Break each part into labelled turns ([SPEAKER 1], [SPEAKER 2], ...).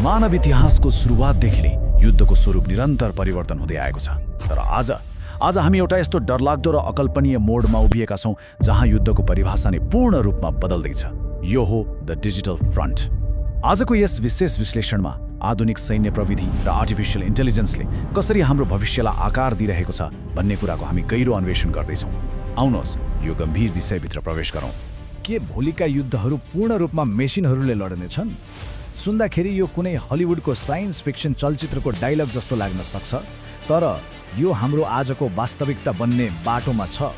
[SPEAKER 1] मानव इतिहासको सुरुवातदेखि नै युद्धको स्वरूप निरन्तर परिवर्तन हुँदै आएको छ। तर आज हामी एउटा यस्तो डरलाग्दो र अकल्पनीय मोडमा उभिएका छौँ जहाँ युद्धको परिभाषा नै पूर्ण रूपमा बदल्दैछ। यो हो द डिजिटल फ्रन्ट। आजको यस विशेष विश्लेषणमा आधुनिक सैन्य प्रविधि र आर्टिफिशियल इन्टेलिजेन्सले कसरी हाम्रो भविष्यलाई आकार दिइरहेको छ भन्ने कुराको हामी गहिरो अन्वेषण गर्दैछौँ। आउनुहोस् यो गम्भीर विषयभित्र प्रवेश गरौँ।
[SPEAKER 2] के भोलिका युद्धहरू पूर्ण रूपमा मेसिनहरूले लड्नेछन्? सुन्दाखेरि यो कुनै हलिउडको साइन्स फिक्सन चलचित्रको डायलग जस्तो लाग्न सक्छ, तर यो हाम्रो आजको वास्तविकता बन्ने बाटोमा छ।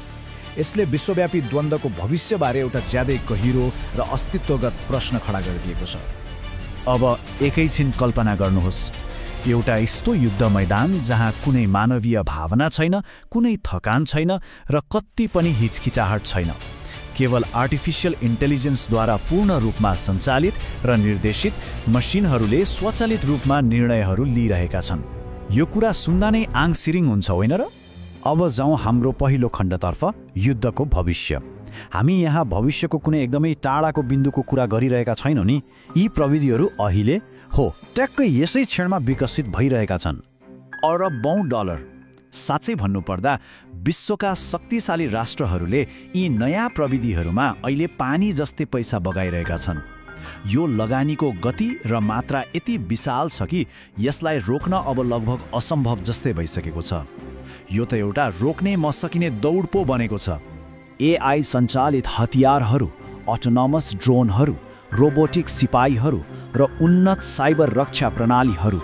[SPEAKER 2] यसले विश्वव्यापी द्वन्द्वको भविष्यबारे एउटा ज्यादै गहिरो र अस्तित्वगत प्रश्न खडा गरिदिएको छ।
[SPEAKER 1] अब एकैछिन कल्पना गर्नुहोस्, एउटा यस्तो युद्ध मैदान जहाँ कुनै मानवीय भावना छैन, कुनै थकान छैन र कति पनि हिचकिचाहट छैन। केवल आर्टिफिशियल इन्टेलिजेन्सद्वारा पूर्ण रूपमा सञ्चालित र निर्देशित मसिनहरूले स्वचालित रूपमा निर्णयहरू लिइरहेका छन्। यो कुरा सुन्दा नै आङ सिरिङ हुन्छ, होइन र? अब जाउँ हाम्रो पहिलो खण्डतर्फ, युद्धको भविष्य। हामी यहाँ भविष्यको कुनै एकदमै टाढाको बिन्दुको कुरा गरिरहेका छैनौँ नि। यी प्रविधिहरू अहिले ट्याक्कै यसै क्षणमा विकसित भइरहेका छन्। अरबौँ डलर, साँच्चै भन्नुपर्दा विश्वका शक्तिशाली राष्ट्रहरूले यी नयाँ प्रविधिहरूमा अहिले पानी जस्तै पैसा बगाइरहेका छन्। यो लगानीको गति र मात्रा यति विशाल छ कि यसलाई रोक्न अब लगभग असम्भव जस्तै भइसकेको छ। यो त एउटा रोक्नै नसकिने दौड पो बनेको छ। एआई सञ्चालित हतियारहरू, अटोनोमस ड्रोनहरू, रोबोटिक सिपाहीहरू र उन्नत साइबर रक्षा प्रणालीहरू,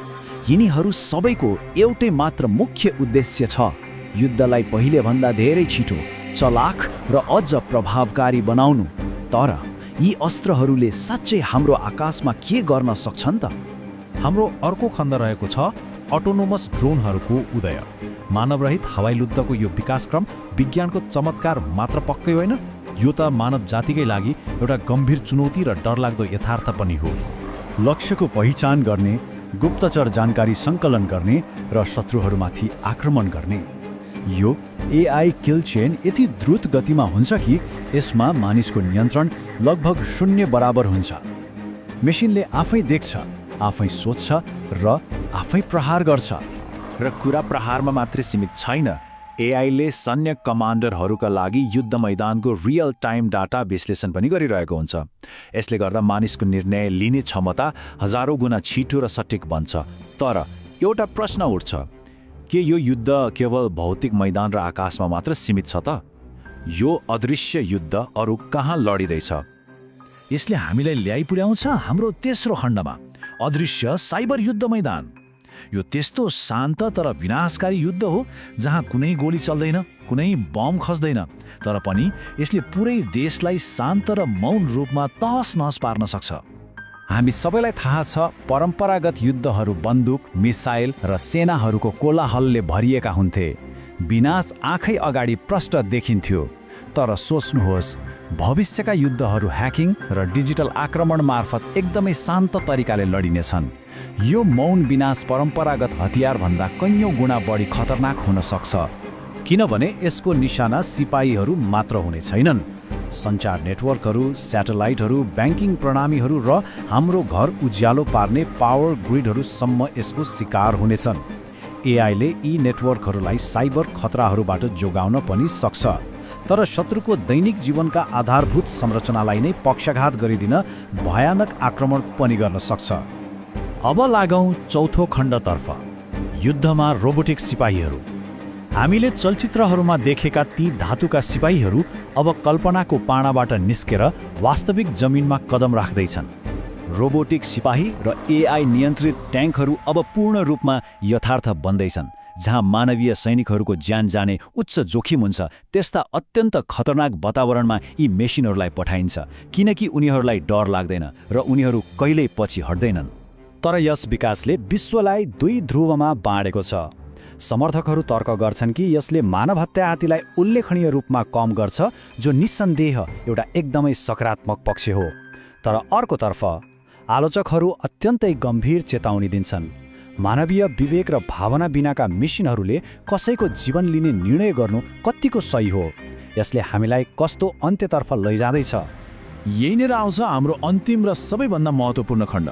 [SPEAKER 1] यिनीहरू सबैको एउटै मात्र मुख्य उद्देश्य छ, युद्धलाई पहिलेभन्दा धेरै छिटो, चलाख र अझ प्रभावकारी बनाउनु। तर यी अस्त्रहरूले साँच्चै हाम्रो आकाशमा के गर्न सक्छन् त?
[SPEAKER 3] हाम्रो अर्को खण्ड रहेको छ अटोनोमस ड्रोनहरूको उदय। मानवरहित हवाईयुद्धको यो विकासक्रम विज्ञानको चमत्कार मात्र पक्कै होइन, यो त मानव जातिकै लागि एउटा गम्भीर चुनौती र डरलाग्दो यथार्थ पनि हो। लक्ष्यको पहिचान गर्ने, गुप्तचर जानकारी सङ्कलन गर्ने र शत्रुहरूमाथि आक्रमण गर्ने। यो एआई किल चेन यति द्रुत गतिमा हुन्छ कि यसमा मानिसको नियन्त्रण लगभग शून्य बराबर हुन्छ। मेसिनले आफै देख्छ, आफै सोच्छ र आफै प्रहार गर्छ। र कुरा प्रहारमा मात्रै सीमित छैन। एआईले सैन्य कमान्डरहरूका लागि युद्ध मैदानको रियल टाइम डाटा विश्लेषण पनि गरिरहेको हुन्छ। यसले गर्दा मानिसको निर्णय लिने क्षमता हजारौँ गुणा छिटो र सटिक बन्छ। तर एउटा प्रश्न उठ्छ, के यो युद्ध केवल भौतिक मैदान र आकाशमा मात्र सीमित छ त? यो अदृश्य युद्ध अरू कहाँ लडिँदैछ?
[SPEAKER 2] यसले हामीलाई ल्याइ पुर्याउँछ हाम्रो तेस्रो खण्डमा, अदृश्य साइबर युद्ध मैदान। यो त्यस्तो शान्त तर विनाशकारी युद्ध हो जहाँ कुनै गोली चल्दैन, कुनै बम खस्दैन, तर पनि यसले पुरै देशलाई शान्त र मौन रूपमा तहस नहस पार्न सक्छ। हामी सबैलाई थाहा छ परम्परागत युद्धहरू बन्दुक, मिसाइल र सेनाहरूको कोलाहलले भरिएका हुन्थे। विनाश आँखै अगाडि प्रष्ट देखिन्थ्यो। तर सोच्नुहोस्, भविष्यका युद्धहरू ह्याकिङ र डिजिटल आक्रमण मार्फत एकदमै शान्त तरिकाले लडिनेछन्। यो मौन विनाश परम्परागत हतियारभन्दा कैयौँ गुणा बढी खतरनाक हुन सक्छ, किनभने यसको निशाना सिपाहीहरू मात्र हुने छैनन्। सञ्चार नेटवर्कहरू, स्याटेलाइटहरू, ब्याङ्किङ प्रणालीहरू र हाम्रो घर उज्यालो पार्ने पावर ग्रिडहरूसम्म यसको शिकार हुनेछन्। एआईले यी नेटवर्कहरूलाई साइबर खतराहरूबाट जोगाउन पनि सक्छ, तर शत्रुको दैनिक जीवनका आधारभूत संरचनालाई नै पक्षघात गरिदिन भयानक आक्रमण पनि गर्न सक्छ। अब लागौँ चौथो खण्डतर्फ, युद्धमा रोबोटिक सिपाहीहरू। हामीले चलचित्रहरूमा देखेका ती धातुका सिपाहीहरू अब कल्पनाको पाडाबाट निस्केर वास्तविक जमिनमा कदम राख्दैछन्। रोबोटिक सिपाही र एआई नियन्त्रित ट्याङ्कहरू अब पूर्ण रूपमा यथार्थ बन्दैछन्। जहाँ मानवीय सैनिकहरूको ज्यान जाने उच्च जोखिम हुन्छ, त्यस्ता अत्यन्त खतरनाक वातावरणमा यी मेसिनहरूलाई पठाइन्छ, किनकि उनीहरूलाई डर लाग्दैन र उनीहरू कहिल्यै पछि हट्दैनन्। तर यस विकासले विश्वलाई दुई ध्रुवमा बाँडेको छ। समर्थकहरू तर्क गर्छन् कि यसले मानव हत्या आतिलाई उल्लेखनीय रूपमा कम गर्छ, जो निस्सन्देह एउटा एकदमै सकारात्मक पक्ष हो। तर अर्कोतर्फ आलोचकहरू अत्यन्तै गम्भीर चेतावनी दिन्छन्। मानवीय विवेक र भावना बिनाका मेसिनहरूले कसैको जीवन लिने निर्णय गर्नु कतिको सही हो? यसले हामीलाई कस्तो अन्त्यतर्फ लैजाँदैछ?
[SPEAKER 3] यहीँनिर आउँछ हाम्रो अन्तिम र सबैभन्दा महत्त्वपूर्ण खण्ड,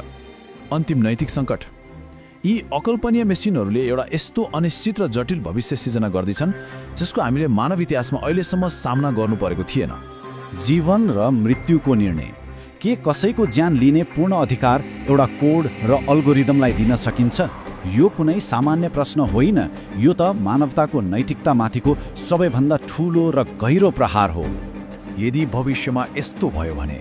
[SPEAKER 2] अन्तिम नैतिक सङ्कट। यी अकल्पनीय मेसिनहरूले एउटा यस्तो अनिश्चित र जटिल भविष्य सिर्जना गर्दैछन् जसको हामीले मानव इतिहासमा अहिलेसम्म सामना गर्नु परेको थिएन।
[SPEAKER 3] जीवन र मृत्युको निर्णय। के कसैको ज्यान लिने पूर्ण अधिकार एउटा कोड र अल्गोरिदमलाई दिन सकिन्छ? यो कुनै सामान्य प्रश्न होइन, यो त मानवताको नैतिकतामाथिको सबैभन्दा ठूलो र गहिरो प्रहार हो।
[SPEAKER 1] यदि भविष्यमा यस्तो भयो भने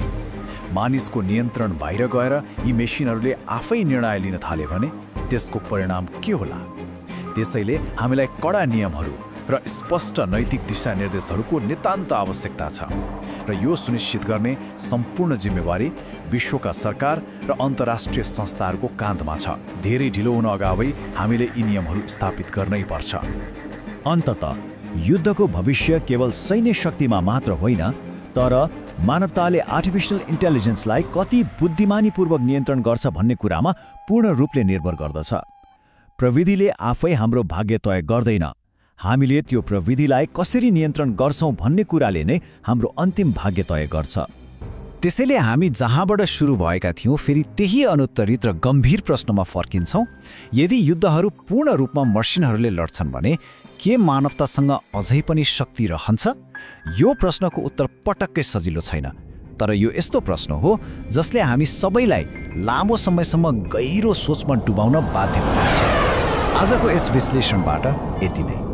[SPEAKER 1] मानिसको नियन्त्रण बाहिर गएर यी मेसिनहरूले आफै निर्णय लिन थाले भने त्यसको परिणाम के होला? त्यसैले हामीलाई कडा नियमहरू र स्पष्ट नैतिक दिशानिर्देशहरूको नितान्त आवश्यकता छ र यो सुनिश्चित गर्ने सम्पूर्ण जिम्मेवारी विश्वका सरकार र अन्तर्राष्ट्रिय संस्थाहरूको काँधमा छ। धेरै ढिलो हुन अगावै हामीले यी नियमहरू स्थापित गर्नै पर्छ।
[SPEAKER 3] अन्ततः युद्धको भविष्य केवल सैन्य शक्तिमा मात्र होइन, तर मानवताले आर्टिफिसियल इन्टेलिजेन्सलाई कति बुद्धिमानीपूर्वक नियन्त्रण गर्छ भन्ने कुरामा पूर्ण रूपले निर्भर गर्दछ। प्रविधिले आफै हाम्रो भाग्य तय गर्दैन, हामीले त्यो प्रविधिलाई कसरी नियन्त्रण गर्छौं भन्ने कुराले नै हाम्रो अन्तिम भाग्य तय गर्छ। त्यसैले हामी जहाँबाट सुरु भएका थियौँ फेरि त्यही अनुत्तरित र गम्भीर प्रश्नमा फर्किन्छौँ। यदि युद्धहरू पूर्ण रूपमा मसिनहरूले लड्छन् भने के मानवतासँग अझै पनि शक्ति रहन्छ? यो प्रश्नको उत्तर पटक्कै सजिलो छैन, तर यो यस्तो प्रश्न हो जसले हामी सबैलाई लामो समयसम्म गहिरो सोचमा डुबाउन बाध्य बनाउँछ। आजको यस विश्लेषणबाट यति नै।